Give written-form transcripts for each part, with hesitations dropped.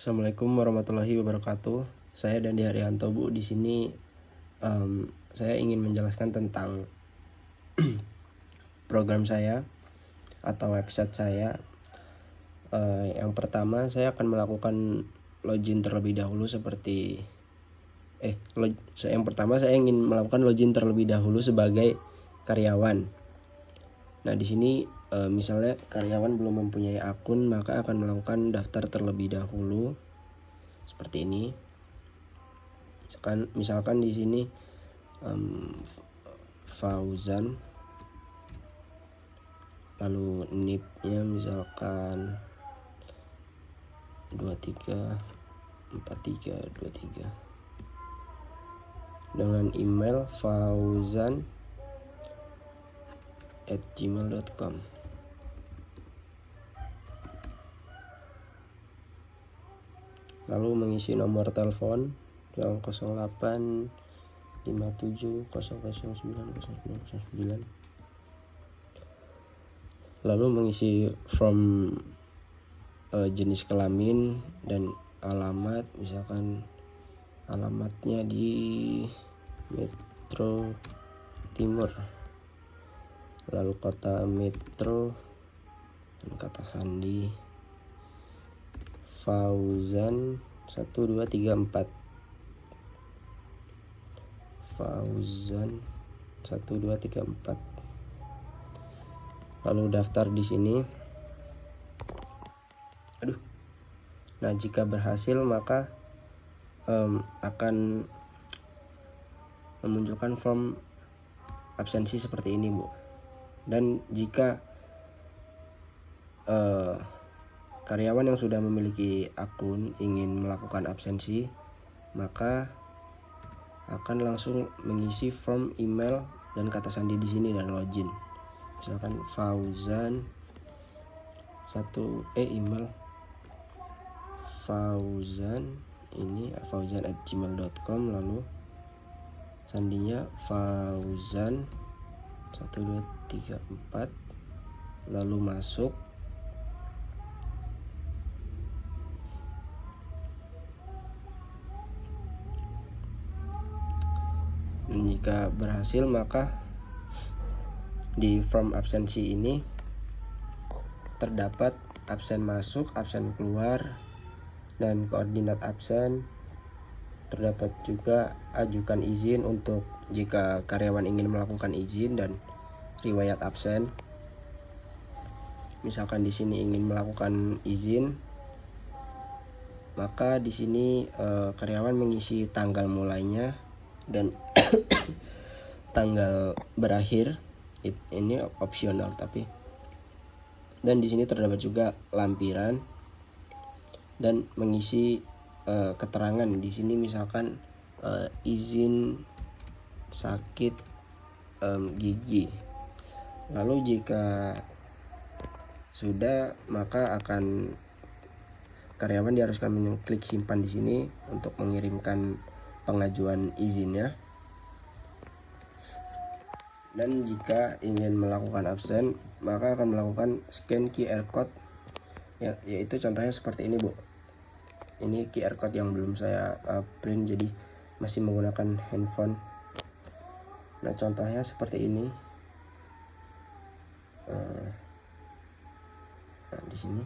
Assalamualaikum warahmatullahi wabarakatuh. Saya Dandi Haryanto, Bu. Di sini saya ingin menjelaskan tentang program saya atau website saya. Yang pertama, saya akan melakukan login terlebih dahulu yang pertama saya ingin melakukan login terlebih dahulu sebagai karyawan. Nah, di sini misalnya karyawan belum mempunyai akun, maka akan melakukan daftar terlebih dahulu seperti ini. Misalkan di sini Fauzan, lalu NIP-nya misalkan 234323 dengan email fauzan@gmail.com. Lalu mengisi nomor telepon yang 085700900909. Lalu mengisi form jenis kelamin dan alamat, misalkan alamatnya di Metro Timur, lalu kota Metro dan kata sandi Fauzan 1234. Fauzan 1234. Lalu daftar di sini. Nah, jika berhasil maka akan memunculkan form absensi seperti ini, Bu. Dan jika karyawan yang sudah memiliki akun ingin melakukan absensi, maka akan langsung mengisi form email dan kata sandi di sini dan login. Misalkan Fauzan email fauzan@gmail.com, lalu sandinya Fauzan 1234, lalu masuk. Jika berhasil maka di form absensi ini terdapat absen masuk, absen keluar, dan koordinat absen. Terdapat juga ajukan izin untuk jika karyawan ingin melakukan izin dan riwayat absen. Misalkan di sini ingin melakukan izin, maka di sini karyawan mengisi tanggal mulainya dan tanggal berakhir. Ini opsional tapi. Dan di sini terdapat juga lampiran dan mengisi keterangan. Di sini misalkan izin sakit gigi. Lalu jika sudah, maka akan karyawan diharuskan mengklik simpan di sini untuk mengirimkan pengajuan izinnya. Dan jika ingin melakukan absen, maka akan melakukan scan QR code, yaitu contohnya seperti ini, Bu. Ini QR code yang belum saya print, jadi masih menggunakan handphone. Nah, contohnya seperti ini. Di sini.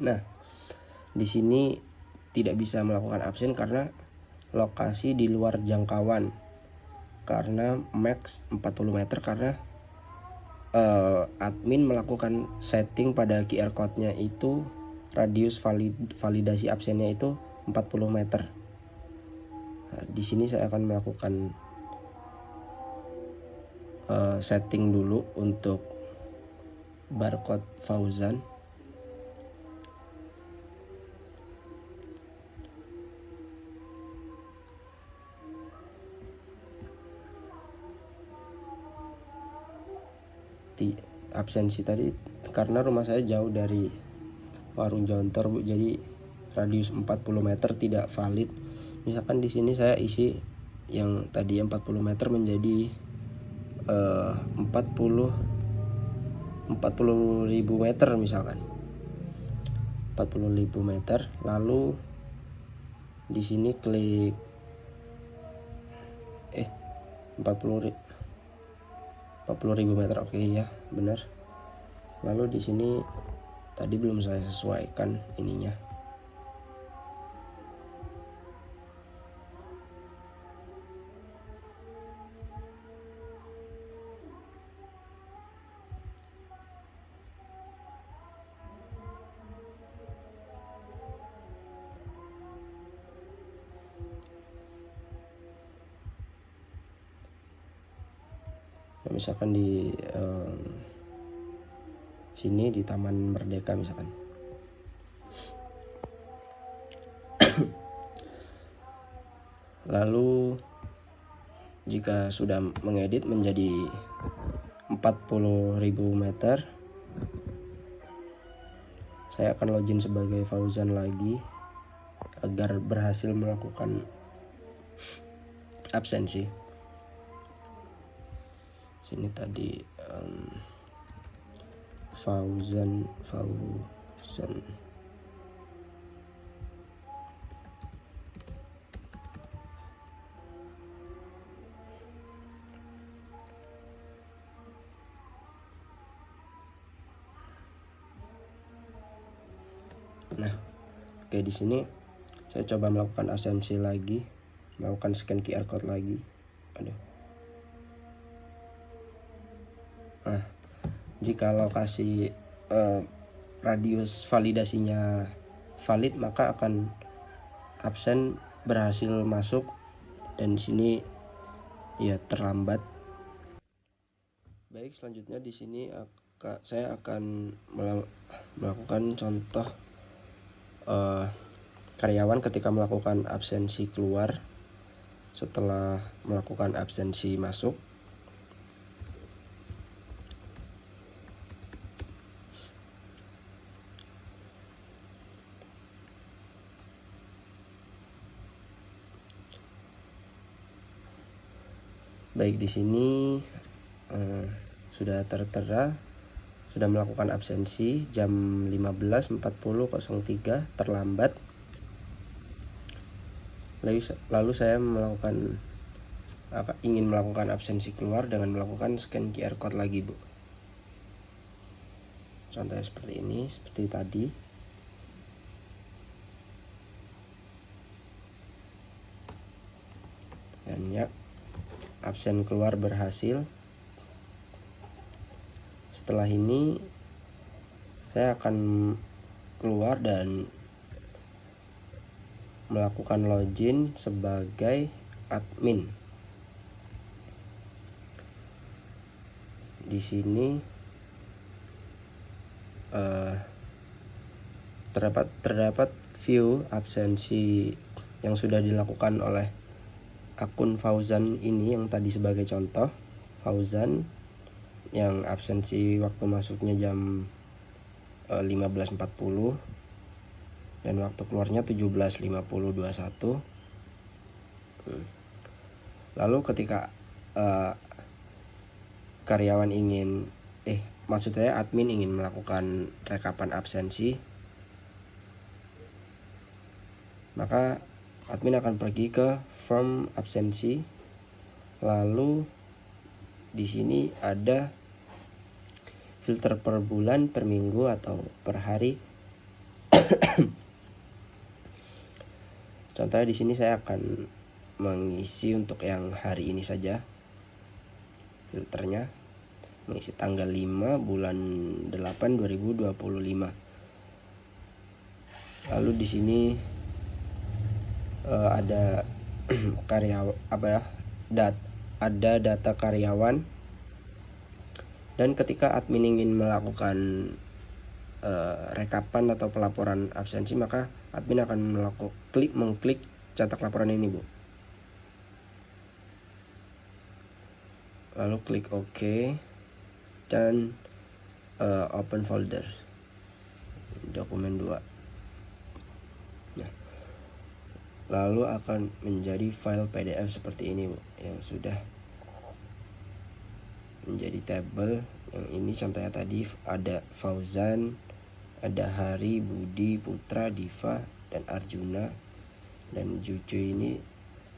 Nah, di sini tidak bisa melakukan absen karena lokasi di luar jangkauan. Karena max 40 meter, karena admin melakukan setting pada QR code-nya itu radius validasi absennya itu 40 meter. Nah, di sini saya akan melakukan setting dulu untuk barcode Fauzan. Absensi tadi karena rumah saya jauh dari warung jontor, Bu, jadi radius 40 meter tidak valid. Misalkan di sini saya isi yang tadi 40 meter menjadi 40.000 meter misalkan. 40.000 meter. Lalu di sini klik 40.000 meter, oke ya benar. Lalu di sini tadi belum saya sesuaikan ininya. Nah, misalkan di sini di Taman Merdeka misalkan. Lalu jika sudah mengedit menjadi 40.000 meter, saya akan login sebagai Fauzan lagi agar berhasil melakukan absensi. Sini tadi Fauzan. Nah, oke, di sini saya coba melakukan absensi lagi, melakukan scan QR code lagi. Nah, jika lokasi radius validasinya valid, maka akan absen berhasil masuk, dan di sini ya terlambat. Baik, selanjutnya di sini saya akan melakukan contoh karyawan ketika melakukan absensi keluar setelah melakukan absensi masuk. Baik, di sini sudah tertera sudah melakukan absensi jam 15.40.03 terlambat. Lalu saya ingin melakukan absensi keluar dengan melakukan scan QR code lagi, Bu. Contohnya seperti ini, seperti tadi. Dan ya, absen keluar berhasil. Setelah ini saya akan keluar dan melakukan login sebagai admin. Di sini terdapat view absensi yang sudah dilakukan oleh akun Fauzan ini, yang tadi sebagai contoh Fauzan yang absensi waktu masuknya jam 15.40 dan waktu keluarnya 17.50.21. Lalu ketika karyawan maksud saya admin ingin melakukan rekapan absensi, maka admin akan pergi ke form absensi. Lalu di sini ada filter per bulan, per minggu, atau per hari. Contohnya di sini saya akan mengisi untuk yang hari ini saja. Filternya mengisi tanggal 5 bulan 8 2025. Lalu di sini ada ada data karyawan, dan ketika admin ingin melakukan rekapan atau pelaporan absensi, maka admin akan mengklik cetak laporan ini, Bu. Lalu klik OK dan open folder dokumen 2. Nah, lalu akan menjadi file PDF seperti ini, Bu, yang sudah menjadi tabel. Yang ini contohnya tadi ada Fauzan, ada Hari, Budi, Putra, Diva, dan Arjuna. Dan Jucu ini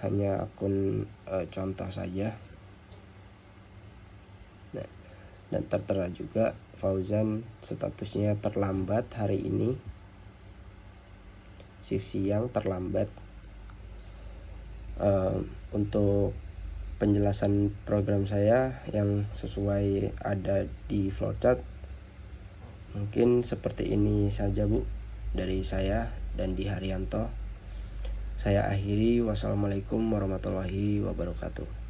hanya akun contoh saja. Nah, dan tertera juga Fauzan statusnya terlambat hari ini, shift siang terlambat. Untuk penjelasan program saya yang sesuai ada di flowchart, mungkin seperti ini saja Bu dari saya dan di Haryanto. Saya akhiri, wassalamualaikum warahmatullahi wabarakatuh.